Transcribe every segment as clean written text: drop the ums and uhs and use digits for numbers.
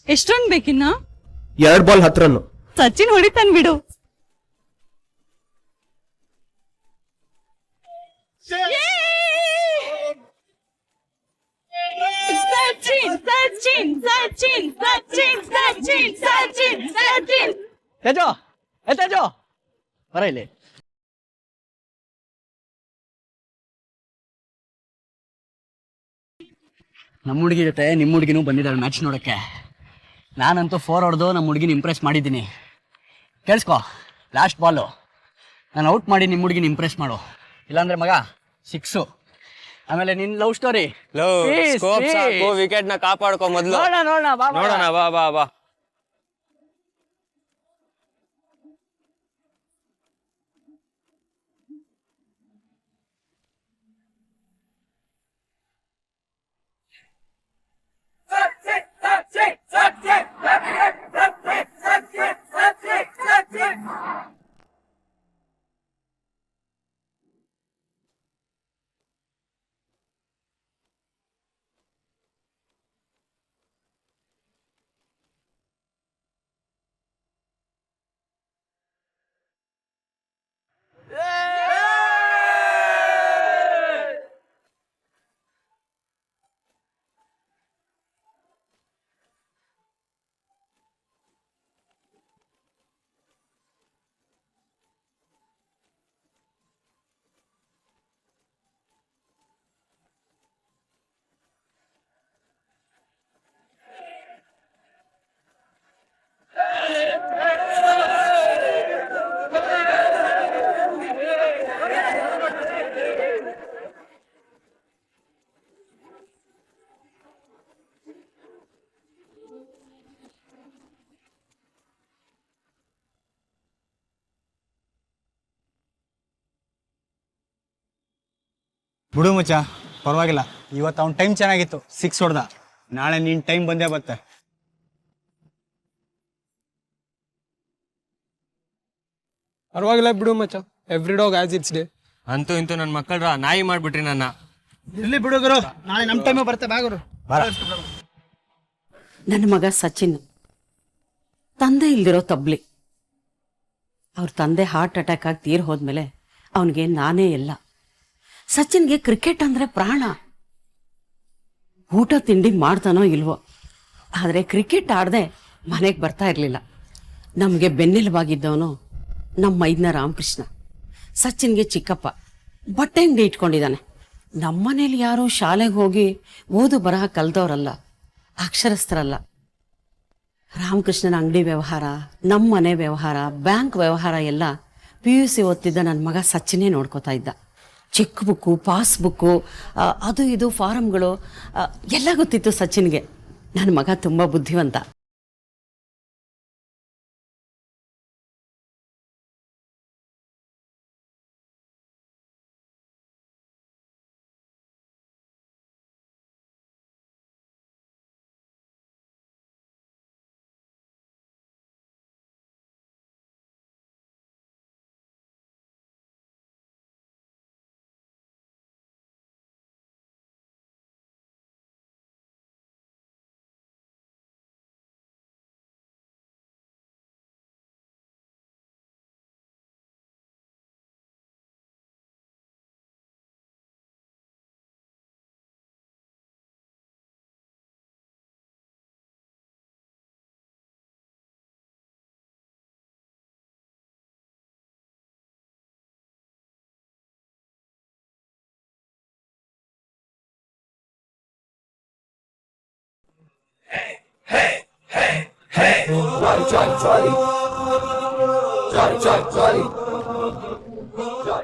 ಎಷ್ಟು ರನ್ ಬೇಕಿನ್ನ? 2 ball 10 run. Sachin ಹೊಡಿತಾನ್ ಬಿಡು. ಸಚಿನ್ ಸಚಿನ್ ಸಚಿನ್ ಸಚಿನ್ ಸಚಿನ್ ಸಚಿನ್ ಸಚಿನ್. ತೇಜೋ ತೇಜೋ ಬರ ಇಲ್ಲಿ. ನಮ್ಮ ಹುಡುಗಿ ಜೊತೆ ನಿಮ್ಮ ಹುಡುಗಿನೂ ಬಂದಿದ್ದಾಳೆ ಮ್ಯಾಚ್ ನೋಡೋಕ್ಕೆ. ನಾನಂತೂ 4 ಹೊಡೆದು ನಮ್ಮ ಹುಡುಗಿನ ಇಂಪ್ರೆಸ್ ಮಾಡಿದ್ದೀನಿ. ಕೇಳಿಸ್ಕೊ, ಲಾಸ್ಟ್ ಬಾಲು ನಾನು ಔಟ್ ಮಾಡಿ ನಿಮ್ಮ ಹುಡುಗಿನ ಇಂಪ್ರೆಸ್ ಮಾಡು, ಇಲ್ಲಾಂದ್ರೆ ಮಗ 6. ಆಮೇಲೆ ನಿನ್ನ ಲವ್ ಸ್ಟೋರಿ ವಿಕೆಟ್ ನ ಕಾಪಾಡ್ಕೊ ಮೊದ್ಲು. ನೋಡೋಣ ಬಾ ಬಾ ಬಾ. ಬಿಡು ಮುಚ್ಚ, ಪರವಾಗಿಲ್ಲ. ಇವತ್ತು ಅವ್ನ ಟೈಮ್ ಚೆನ್ನಾಗಿತ್ತು, 6 ಹೊಡೆದ. ನಾಳೆ ನಿನ್ನ ಟೈಮ್ ಬಂದೇ ಬರುತ್ತೆ. ಪರವಾಗಿಲ್ಲ ಬಿಡು ಮಚ್ಚ, every dog as it's day. ಅಂತೂ ಇಂತೂ ನನ್ನ ಮಕ್ಕಳ ನಾಯಿ ಮಾಡ್ಬಿಟ್ರಿ ನನ್ನ. ಇಲ್ಲಿ ಬಿಡುಗರು, ನಾಳೆ ನಮ್ಮ ಟೈಮ್ ಬರುತ್ತೆ. ಬಾಗರು ನನ್ನ ಮಗ ಸಚಿನ್ ತಂದೆ ಇಲ್ದಿರೋ ತಬ್ಲಿ. ಅವ್ರ ತಂದೆ ಹಾರ್ಟ್ ಅಟ್ಯಾಕ್ ಆಗಿ ತೀರ್ ಹೋದ್ಮೇಲೆ ಅವನಿಗೆ ನಾನೇ ಎಲ್ಲ. ಸಚಿನ್ಗೆ ಕ್ರಿಕೆಟ್ ಅಂದ್ರೆ ಪ್ರಾಣ. ಊಟ ತಿಂಡಿ ಮಾಡ್ತಾನೋ ಇಲ್ವೋ, ಆದರೆ ಕ್ರಿಕೆಟ್ ಆಡದೆ ಮನೆಗೆ ಬರ್ತಾ ಇರಲಿಲ್ಲ. ನಮಗೆ ಬೆನ್ನೆಲುಬಾಗಿದ್ದವನು ನಮ್ಮ ಮೈದ್ನ ರಾಮಕೃಷ್ಣ. ಸಚಿನ್ಗೆ ಚಿಕ್ಕಪ್ಪ ಬಟ್ಟೆ ಅಂಗಡಿ ಇಟ್ಕೊಂಡಿದ್ದಾನೆ. ನಮ್ಮನೇಲಿ ಯಾರು ಶಾಲೆಗೆ ಹೋಗಿ ಓದು ಬರಹ ಕಲ್ದವ್ರಲ್ಲ, ಅಕ್ಷರಸ್ಥರಲ್ಲ. ರಾಮಕೃಷ್ಣನ ಅಂಗಡಿ ವ್ಯವಹಾರ, ನಮ್ಮ ಮನೆ ವ್ಯವಹಾರ, ಬ್ಯಾಂಕ್ ವ್ಯವಹಾರ ಎಲ್ಲ PUC ಓದ್ತಿದ್ದ ನನ್ನ ಮಗ ಸಚಿನೇ ನೋಡ್ಕೋತಾ ಇದ್ದ. ಚೆಕ್ ಬುಕ್ಕು, ಪಾಸ್ಬುಕ್ಕು, ಅದು ಇದು ಫಾರಮ್ಗಳು ಎಲ್ಲ ಗೊತ್ತಿತ್ತು ಸಚಿನ್ಗೆ. ನನ್ನ ಮಗ ತುಂಬ ಬುದ್ಧಿವಂತ.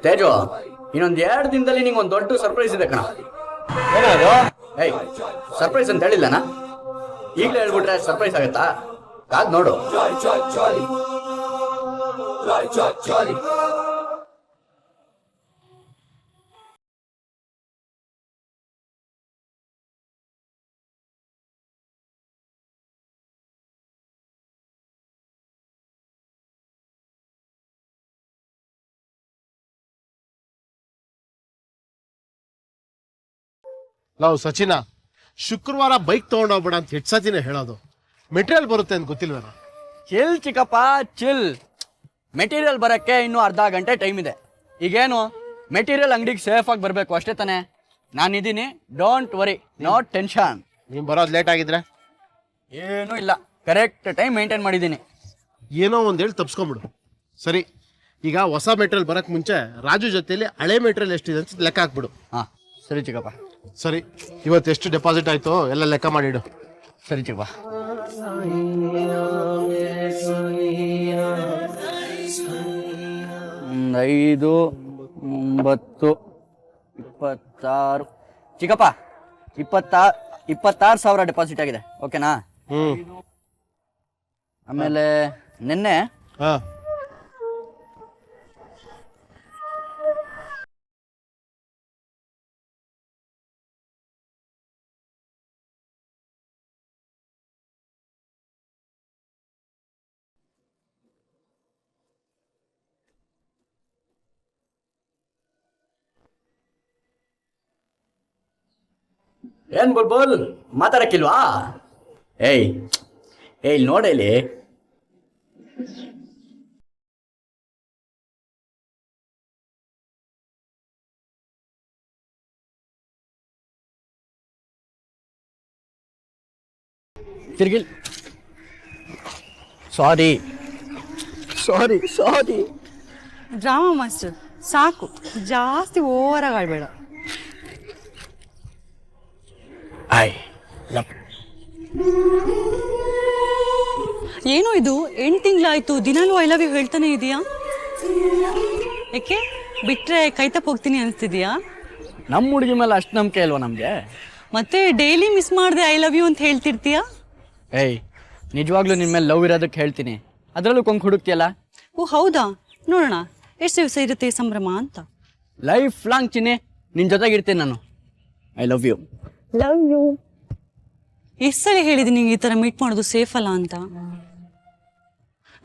ತೇಜು, ಇನ್ನೊಂದ್ 2 ದಿನದಲ್ಲಿ ನಿಂಗೆ ಒಂದು ದೊಡ್ಡ ಸರ್ಪ್ರೈಸ್ ಇದೆ ಕಣ. ಏನದು? ಸರ್ಪ್ರೈಸ್ ಅಂತ ಹೇಳಿಲ್ಲನಾ? ಈಗಲೇ ಹೇಳ್ಬಿಟ್ರೆ ಸರ್ಪ್ರೈಸ್ ಆಗತ್ತಾ? ಕಾದ್ ನೋಡು. ನಾವು ಸಚಿನ ಶುಕ್ರವಾರ ಬೈಕ್ ತಗೊಂಡೋಗ್ಬೇಡ ಅಂತ 8 ಸತಿನೇ ಹೇಳೋದು. ಮೆಟೀರಿಯಲ್ ಬರುತ್ತೆ ಅಂತ ಗೊತ್ತಿಲ್ವೇನೋ? ಚಿಲ್ ಚಿಕ್ಕಪ್ಪ ಚಿಲ್. ಮೆಟೀರಿಯಲ್ ಬರೋಕ್ಕೆ ಇನ್ನೂ ಅರ್ಧ ಗಂಟೆ ಟೈಮ್ ಇದೆ. ಈಗೇನು ಮೆಟೀರಿಯಲ್ ಅಂಗಡಿಗೆ ಸೇಫ್ ಆಗಿ ಬರಬೇಕು ಅಷ್ಟೇ ತಾನೇ. ನಾನಿದ್ದೀನಿ, ಡೋಂಟ್ ವರಿ, ನೋ ಟೆನ್ಷನ್. ನೀನು ಬರೋದು ಲೇಟ್ ಆಗಿದ್ರೆ ಏನೂ ಇಲ್ಲ, ಕರೆಕ್ಟ್ ಟೈಮ್ ಮೇಂಟೈನ್ ಮಾಡಿದ್ದೀನಿ. ಏನೋ ಒಂದು ಹೇಳಿ ತಪ್ಸ್ಕೊಂಬಿಡು. ಸರಿ, ಈಗ ಹೊಸ ಮೆಟೀರಿಯಲ್ ಬರೋಕ್ಕೆ ಮುಂಚೆ ರಾಜು ಜೊತೆಲಿ ಹಳೆ ಮೆಟೀರಿಯಲ್ ಎಷ್ಟಿದೆ ಅಂತ ಲೆಕ್ಕ ಹಾಕ್ಬಿಡು. ಹಾಂ ಸರಿ ಚಿಕ್ಕಪ್ಪ. ಸರಿ, ಇವತ್ತು ಎಷ್ಟು ಡೆಪಾಸಿಟ್ ಆಯಿತು ಎಲ್ಲ ಲೆಕ್ಕ ಮಾಡಿಡು. ಸರಿ ಚಿಕ್ಕಪ್ಪ. 5, 9, 26 ಚಿಕ್ಕಪ್ಪ 26,000 ಡೆಪಾಸಿಟ್ ಆಗಿದೆ. ಓಕೆನಾ? ಆಮೇಲೆ ನಿನ್ನೆ ಹಾಂ, ಏನ್ ಬುಲ್ಬುಲ್ ಮಾತಾಡಕ್ಕಿಲ್ವಾ? ಏಯ್ ಏಯ್ ನೋಡೇಲಿ. ತಿರ್ಗಿಲ್. ಸಾರಿ ಸಾರಿ ಸಾರಿ. ಡ್ರಾಮಾ ಮಾಸ್ಟರ್ ಸಾಕು, ಜಾಸ್ತಿ ಓವರ್ ಆಗಿ ಆಡ್ಬೇಡ. I love. ಏನು ಇದು 8 ತಿಂಗಳಾಯ್ತು, ದಿನಾಲೂ ಐ ಲವ್ ಯು ಹೇಳ್ತಾನೆ ಇದೀಯಾ? ಯಾಕೆ ಬಿಟ್ರೆ ಕೈ ತಪ್ಪ ಹೋಗ್ತೀನಿ ಅನಿಸ್ತಿದ್ಯಾ? ನಮ್ಮ ಹುಡುಗಿ ಮೇಲೆ ಅಷ್ಟು ನಂಬಿಕೆ ಇಲ್ವಾ ನಮಗೆ? ಮತ್ತೆ ಡೈಲಿ ಮಿಸ್ ಮಾಡಿದೆ ಐ ಲವ್ ಯು ಅಂತ ಹೇಳ್ತಿರ್ತೀಯಾ? ಏಯ್ ನಿಜವಾಗ್ಲೂ ನಿನ್ನ ಮೇಲೆ ಲವ್ ಇರೋದಕ್ಕೆ ಹೇಳ್ತೀನಿ, ಅದರಲ್ಲೂ ಕೊಂಕು ಹುಡುಕ್ತಿಯಲ್ಲ. ಓ ಹೌದಾ, ನೋಡೋಣ ಎಷ್ಟು ದಿವಸ ಇರುತ್ತೆ ಸಂಭ್ರಮ ಅಂತ. ಲೈಫ್ ಲಾಂಗ್ ಚಿನ್ನಿ ನಿನ್ನ ಜೊತೆಗಿರ್ತೀನಿ ನಾನು. I love you. Love you. ಎಷ್ಟು ಸಲ ಹೇಳಿದ್ದೀನಿ ನಿಂಗೆ ಈ ಥರ ಮೀಟ್ ಮಾಡೋದು ಸೇಫ್ ಅಲ್ಲ ಅಂತ.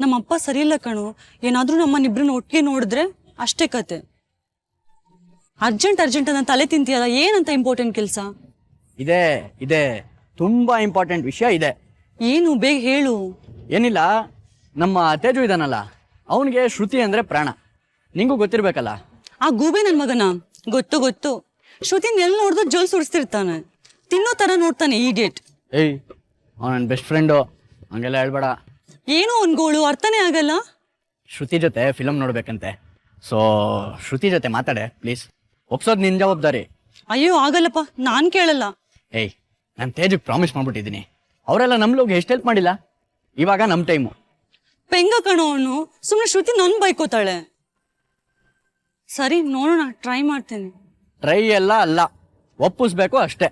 ನಮ್ಮ ಅಪ್ಪ ಸರಿ ಇಲ್ಲ ಕಣು, ಏನಾದರೂ ನಮ್ಮನ್ನಿಬ್ರನ್ನ ಒಟ್ಟಿಗೆ ನೋಡಿದ್ರೆ ಅಷ್ಟೇ ಕತೆ. ಅರ್ಜೆಂಟ್ ಅಂತ ತಲೆ ತಿಂತೀಯಲ್ಲ, ಏನಂತ ಇಂಪಾರ್ಟೆಂಟ್ ಕೆಲಸ? ಇದೆ ಇದೆ, ತುಂಬಾ ಇಂಪಾರ್ಟೆಂಟ್ ವಿಷಯ ಇದೆ. ಏನು ಬೇಗ ಹೇಳು. ಏನಿಲ್ಲ, ನಮ್ಮ ತೇಜು ಇದಾನಲ್ಲ, ಅವನಿಗೆ ಶ್ರುತಿ ಅಂದ್ರೆ ಪ್ರಾಣ. ನಿಂಗೂ ಗೊತ್ತಿರ್ಬೇಕಲ್ಲ. ಆ ಗೂಬೆ ನನ್ನ ಮಗನ ಗೊತ್ತು. ಶ್ರುತಿನ ಎಲ್ಲಿ ನೋಡಿದ್ರು ಜೋಲ್ ಸುಡಿಸ್ತಿರ್ತಾನೆ, ತಿನ್ನೋ ಥರ ನೋಡ್ತಾನೆ ಈಡಿಯಟ್. ಏಯ್ ಅವ ನನ್ನ ಬೆಸ್ಟ್ ಫ್ರೆಂಡು, ಹಂಗೆಲ್ಲ ಹೇಳ್ಬೇಡ. ಏನೋ ಒಂದು ಗೋಳು ಅರ್ಥನೇ ಆಗಲ್ಲ. ಶ್ರುತಿ ಜೊತೆ ಫಿಲಮ್ ನೋಡ್ಬೇಕಂತೆ, ಸೊ ಶ್ರುತಿ ಜೊತೆ ಮಾತಾಡೆ ಪ್ಲೀಸ್. ಒಪ್ಸೋದು ನಿನ್ನ ಜವಾಬ್ದಾರಿ. ಅಯ್ಯೋ ಆಗಲ್ಲಪ್ಪ, ನಾನು ಕೇಳಲ್ಲ. ಏಯ್ ನಾನು ತೇಜಕ್ಕೆ ಪ್ರಾಮಿಸ್ ಮಾಡ್ಬಿಟ್ಟಿದ್ದೀನಿ. ಅವರೆಲ್ಲ ನಮ್ಮ ಲೋಗ್ ಎಷ್ಟು ಹೆಲ್ಪ್ ಮಾಡಿಲ್ಲ, ಇವಾಗ ನಮ್ಮ ಟೈಮು. ಪೆಂಗ ಕಣೋ ಅವನು, ಸುಮ್ಮನೆ ಶ್ರುತಿ ನನ್ನ ಬೈಕೋತಾಳೆ. ಸರಿ ನೋಡೋಣ, ಟ್ರೈ ಮಾಡ್ತೀನಿ. ಟ್ರೈ ಎಲ್ಲ ಅಲ್ಲ, ಒಪ್ಪಿಸ್ಬೇಕು ಅಷ್ಟೇ.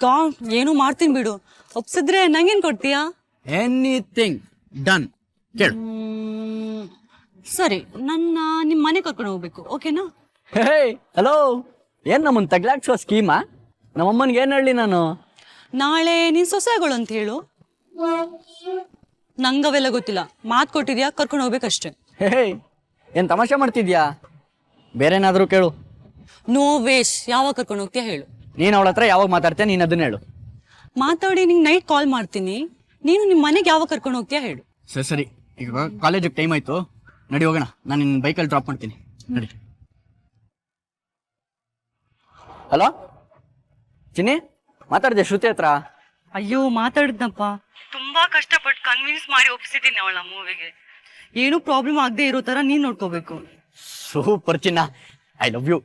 ಗಾಡ್, ಏನೋ ಮಾಡ್ತೀನಿ ಬಿಡು. ಒಪ್ಸಿದ್ರೆ ನಂಗೇನು ಕೊಡ್ತೀಯಾ? Anything done. ಕೇಳು. ಸರಿ, ನಿಮ್ಮ ಮನೆ ಕರ್ಕೊಂಡು ಹೋಗ್ಬೇಕು, ಓಕೆನಾ? ಹೇ ಹಲೋ, ಏನು ನಮ್ಮನ್ನು ತಗ್ಲಾಕ್ಸೋ ಸ್ಕೀಮಾ? ನಮ್ಮಮ್ಮನಿಗೆ ಏನು ಹೇಳಿ ನಾನು? ನಾಳೆ ನೀನು ಸೊಸೆಗಳು ಅಂತ ಹೇಳು. ನಂಗವೆಲ್ಲ ಗೊತ್ತಿಲ್ಲ, ಮಾತು ಕೊಟ್ಟಿದ್ಯಾ, ಕರ್ಕೊಂಡು ಹೋಗ್ಬೇಕಷ್ಟೇ. ಹೇ ಏನು ತಮಾಷೆ ಮಾಡ್ತಿದ್ಯಾ? ಬೇರೆನಾದರೂ ಕೇಳು. ನೋ ವೇಶ್, ಯಾವಾಗ ಕರ್ಕೊಂಡು ಹೋಗ್ತೀಯಾ ಹೇಳು. ನೀನು ಅವಳ ಹತ್ರ ಯಾವಾಗ ಮಾತಾಡ್ತೀಯ, ನೀನು ಅದನ್ನ ಹೇಳು. ಮಾತಾಡಿ ನಿಂಗೆ ನೈಟ್ ಕಾಲ್ ಮಾಡ್ತೀನಿ. ನೀನು ನಿಮ್ಮ ಮನೆಗೆ ಯಾವಾಗ ಕರ್ಕೊಂಡು ಹೋಗ್ತೀಯಾ ಹೇಳು. ಸರಿ ಸರಿ, ಈಗ ಕಾಲೇಜಿಗೆ ಟೈಮ್ ಆಯಿತು, ನಡಿ ಹೋಗೋಣ. ನಾನು ನಿನ್ನ ಬೈಕಲ್ಲಿ ಡ್ರಾಪ್ ಮಾಡ್ತೀನಿ, ನಡಿ. ಹಲೋ ಚಿನ್ನಿ, ಮಾತಾಡಿದೆ ಶ್ರುತಿ ಹತ್ರ? ಅಯ್ಯೋ ಮಾತಾಡಿದ್ನಪ್ಪ, ತುಂಬಾ ಕಷ್ಟಪಟ್ಟು ಕನ್ವಿನ್ಸ್ ಮಾಡಿ ಒಪ್ಸಿದ್ದೀನಿ ಅವಳ ಮೂವಿಗೆ. ಏನೂ ಪ್ರಾಬ್ಲಮ್ ಆಗದೆ ಇರೋ ಥರ ನೀನು ನೋಡ್ಕೋಬೇಕು. ಸೂಪರ್ ಚಿನ್ನ, I love you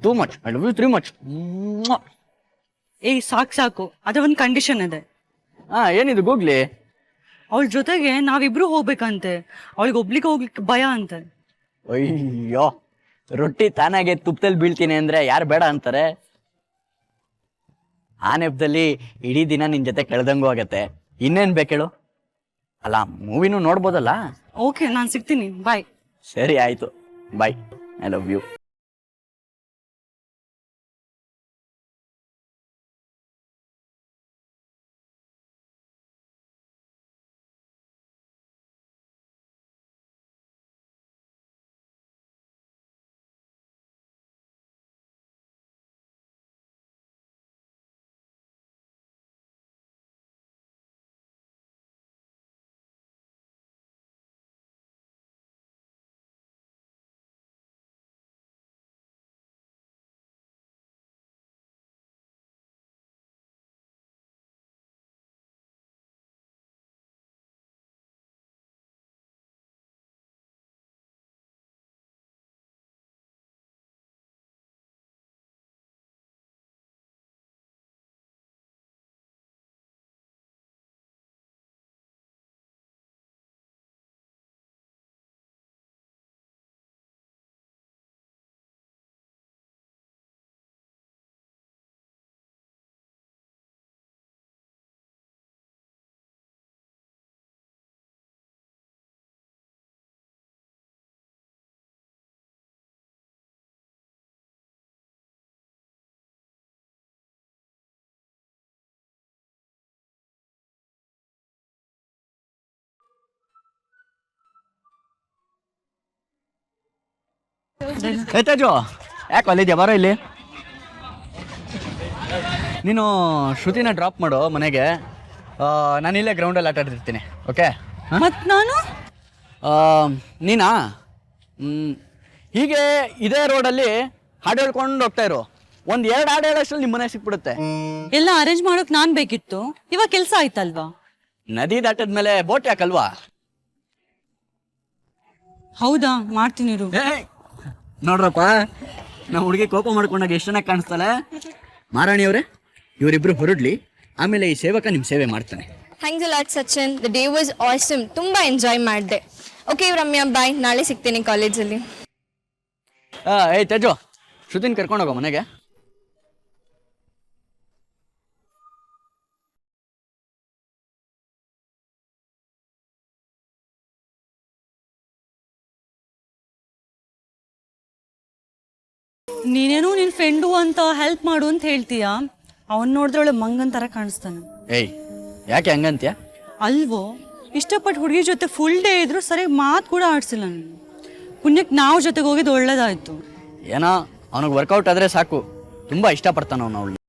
too much, I love you three much. ಏಯ್ ಸಾಕು, ಅದ ಒಂದು ಕಂಡೀಷನ್ ಇದೆ. ಹಾಂ ಏನಿದು ಗೂಗ್ಲಿ? ಅವಳ ಜೊತೆಗೆ ನಾವಿಬ್ರು ಹೋಗ್ಬೇಕಂತೆ, ಅವಳಿಗೆ ಒಬ್ಳಿಗೆ ಹೋಗ್ಲಿಕ್ಕೆ ಭಯ ಅಂತೆ. ಅಯ್ಯೋ, ರೊಟ್ಟಿ ತಾನಾಗೆ ತುಪ್ಪದಲ್ಲಿ ಬೀಳ್ತೀನಿ ಅಂದ್ರೆ ಯಾರು ಬೇಡ ಅಂತಾರೆ? ಆ ನೆಪದಲ್ಲಿ ಇಡೀ ದಿನ ನಿನ್ನ ಜೊತೆ ಕಳೆದಂಗೂ ಆಗತ್ತೆ, ಇನ್ನೇನು ಬೇಕೇಳು? ಅಲ್ಲ, ಮೂವಿನೂ ನೋಡ್ಬೋದಲ್ಲ. ಓಕೆ, ನಾನು ಸಿಗ್ತೀನಿ, ಬಾಯ್. ಸರಿ ಆಯಿತು, bye. I love you. Teju ಯಾಕೆ ಅಲ್ಲಿದ್ಯಾ ಬರೋ ಇಲ್ಲಿ. ನೀನು ಶ್ರುತಿನ ಡ್ರಾಪ್ ಮಾಡು ಮನೆಗೆ. ನಾನಿಲ್ಲೇ ಗ್ರೌಂಡಲ್ಲಿ ಆಟ ಆಡ್ತಿರ್ತೀನಿ. ಓಕೆ ಮತ್ ನಾನು ನೀನಾ ಹೀಗೆ ಇದೇ ರೋಡಲ್ಲಿ ಹಾಡು ಹೇಳ್ಕೊಂಡು ಹೋಗ್ತಾ ಇರು. ಒಂದು 2 ಹಾಡು ಹೇಳೋಷ್ಟ್ರಲ್ಲಿ ನಿಮ್ಮ ಮನೆ ಸಿಕ್ಬಿಡುತ್ತೆ. ಎಲ್ಲ ಅರೇಂಜ್ ಮಾಡೋಕ್ ನಾನ್ ಬೇಕಿತ್ತು, ಇವಾಗ ಕೆಲ್ಸ ಆಯ್ತಲ್ವಾ? ನದಿ ದಾಟದ್ಮೇಲೆ ಬೋಟ್ ಯಾಕಲ್ವಾ? ಹೌದಾ, ಮಾಡ್ತೀನಿ ಇರು. ನೋಡ್ರಪ್ಪ, ನಾವು ಹುಡುಗಿ ಕೋಪ ಮಾಡ್ಕೊಂಡಾಗ ಎಷ್ಟು ಚೆನ್ನಾಗಿ ಕಾಣಿಸ್ತಾಳೆ. ಮಾರಾಣಿಯವ್ರೆ, ಇವರಿಬ್ರು ಹೊರಡ್ಲಿ, ಆಮೇಲೆ ಈ ಸೇವಕ ನಿಮ್ಮ ಸೇವೆ ಮಾಡ್ತಾನೆ. Thanks a lot Sachin, the day was awesome. ತುಂಬ ಎಂಜಾಯ್ ಮಾಡಿದೆ. ಓಕೆ ರಮ್ಯಾ, ಬಾಯ್. ನಾಳೆ ಸಿಗ್ತೀನಿ ಕಾಲೇಜಲ್ಲಿ. ಏಯ್ ತೇಜು, ಶ್ರುತಿನ ಕರ್ಕೊಂಡು ಹೋಗೋ ಮನೆಗೆ. ನೀನೇನು ನಿನ್ ಫ್ರೆಂಡು ಅಂತ ಹೆಲ್ಪ್ ಮಾಡು ಅಂತ ಹೇಳ್ತೀಯಾ? ಅವನ್ ನೋಡಿದ್ರೊಳೆ ಮಂಗನ್ ತರ ಕಾಣಿಸ್ತಾನೆ. ಏಯ್ ಯಾಕೆ ಹಂಗಂತ್ಯ? ಅಲ್ವೋ, ಇಷ್ಟಪಟ್ಟು ಹುಡುಗಿ ಜೊತೆ ಫುಲ್ ಡೇ ಇದ್ರು ಸರಿಯಾಗಿ ಮಾತು ಕೂಡ ಆಡ್ಸಿಲ್ಲ ನಾನು. ಪುಣ್ಯಕ್ಕೆ ನಾವು ಜೊತೆಗೆ ಹೋಗಿದ್ದು ಒಳ್ಳೇದಾಯ್ತು. ಏನೋ ಅವನಿಗೆ ವರ್ಕೌಟ್ ಆದರೆ ಸಾಕು, ತುಂಬ ಇಷ್ಟಪಡ್ತಾನ ಅವನು ಅವಳು.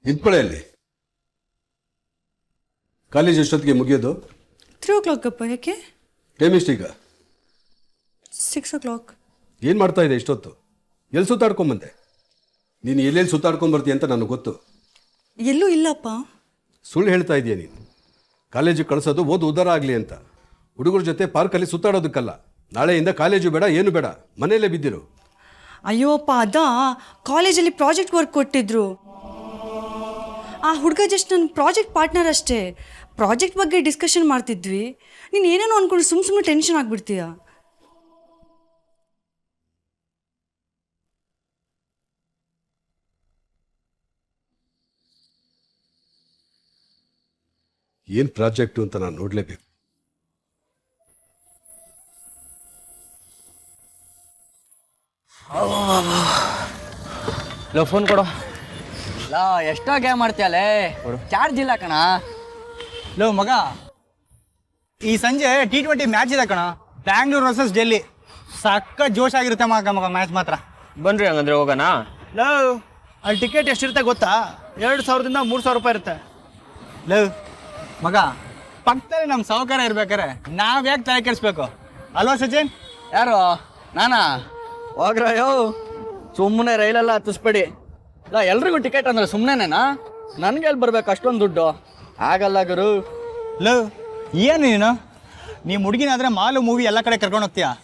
ನಿಂತ್ಕೊಳ್ಳಿ. ಕಾಲೇಜ್ ಎಷ್ಟೊತ್ತಿಗೆ ಮುಗಿಯೋದು? 3 o'clock ಅಪ್ಪ. ಯಾಕೆ? ಟೈಮ್ ಎಷ್ಟೀಗ? 6 o'clock. ಏನು ಮಾಡ್ತಾ ಇದೆ ಇಷ್ಟೊತ್ತು? ಎಲ್ಲಿ ಸುತ್ತಾಡ್ಕೊಂಬಂದೆ? ನೀನು ಎಲ್ಲೆಲ್ಲಿ ಸುತ್ತಾಡ್ಕೊಂಬರ್ತೀಯ ಅಂತ ನನಗೆ ಗೊತ್ತು. ಎಲ್ಲೂ ಇಲ್ಲಪ್ಪ. ಸುಳ್ಳು ಹೇಳ್ತಾ ಇದೀಯ ನೀನು. ಕಾಲೇಜಿಗೆ ಕಳಿಸೋದು ಓದು ಉದ್ದಾರ ಆಗಲಿ ಅಂತ. ಹುಡುಗರ ಜೊತೆ ಪಾರ್ಕಲ್ಲಿ ಸುತ್ತಾಡೋದಕ್ಕಲ್ಲ. ನಾಳೆಯಿಂದ ಕಾಲೇಜು ಬೇಡ, ಏನು ಬೇಡ, ಮನೆಯಲ್ಲೇ ಬಿದ್ದಿರು. ಅಯ್ಯೋ ಅಪ್ಪ, ಅದಾ ಕಾಲೇಜಲ್ಲಿ ಪ್ರಾಜೆಕ್ಟ್ ವರ್ಕ್ ಕೊಟ್ಟಿದ್ರು. ಆ ಹುಡುಗ ಜಸ್ಟ್ ನನ್ನ ಪ್ರಾಜೆಕ್ಟ್ ಪಾರ್ಟ್ನರ್ ಅಷ್ಟೇ. ಪ್ರಾಜೆಕ್ಟ್ ಬಗ್ಗೆ ಡಿಸ್ಕಷನ್ ಮಾಡ್ತಿದ್ವಿ. ನೀನು ಏನೇನೋ ಅಂದ್ಕೊಂಡು ಸುಮ್ಮನೆ ಟೆನ್ಷನ್ ಆಗಿಬಿಡ್ತೀಯ. ಏನು ಪ್ರಾಜೆಕ್ಟು ಅಂತ ನಾನು ನೋಡಲೇಬೇಕು. ಫೋನ್ ಕೊಡು. ಎಷ್ಟೋ ಗೇಮ್ ಮಾಡ್ತೀಯಲ್ಲೇ, ಚಾರ್ಜ್ ಇಲ್ಲ ಕಣ. ಲೋ ಮಗ, ಈ ಸಂಜೆ T20 ಮ್ಯಾಚ್ ಇದೆ ಕಣ, ಬ್ಯಾಂಗ್ಳೂರ್ ವರ್ಸಸ್ ಡೆಲ್ಲಿ. ಸಕ್ಕ ಜೋಶ್ ಆಗಿರುತ್ತೆ ಮಗ ಮ್ಯಾಚ್ ಮಾತ್ರ. ಬನ್ರಿ ಹಂಗಂದ್ರೆ ಹೋಗೋಣ. ಲೋ, ಅಲ್ಲಿ ಟಿಕೆಟ್ ಎಷ್ಟಿರುತ್ತೆ ಗೊತ್ತಾ? 2,000ದಿಂದ 3,000 ರೂಪಾಯಿ ಇರುತ್ತೆ. ಲೋ ಮಗ, ಪಕ್ಕದಲ್ಲಿ ನಮ್ಮ ಸಾಹುಕಾರ ಇರ್ಬೇಕಾರೆ ನಾವು ಯಾಕೆ ತಲೆ ಕೆಡಿಸ್ಬೇಕು ಅಲ್ವಾ ಸಚಿನ್? ಯಾರು ನಾನಾ? ಹೋಗ್ರಯ್ಯೋ, ಸುಮ್ಮನೆ ರೈಲೆಲ್ಲ ಹತ್ತಿಸ್ಬೇಡಿ. ಇಲ್ಲ, ಎಲ್ರಿಗೂ ಟಿಕೆಟ್ ಅಂದ್ರೆ ಸುಮ್ಮನೆನೇನಾ? ನನಗೆ ಎಲ್ಲಿ ಬರ್ಬೇಕು ಅಷ್ಟೊಂದು ದುಡ್ಡು? ಆಗಲ್ಲ ಗುರು. ಲೋ, ಏನು ನೀನು? ನಿಮ್ಮ ಹುಡುಗಿನಾದ್ರೆ ಮಾಲು ಮೂವಿ ಎಲ್ಲ ಕಡೆ ಕರ್ಕೊಂಡು ಹೋಗ್ತೀಯಾ?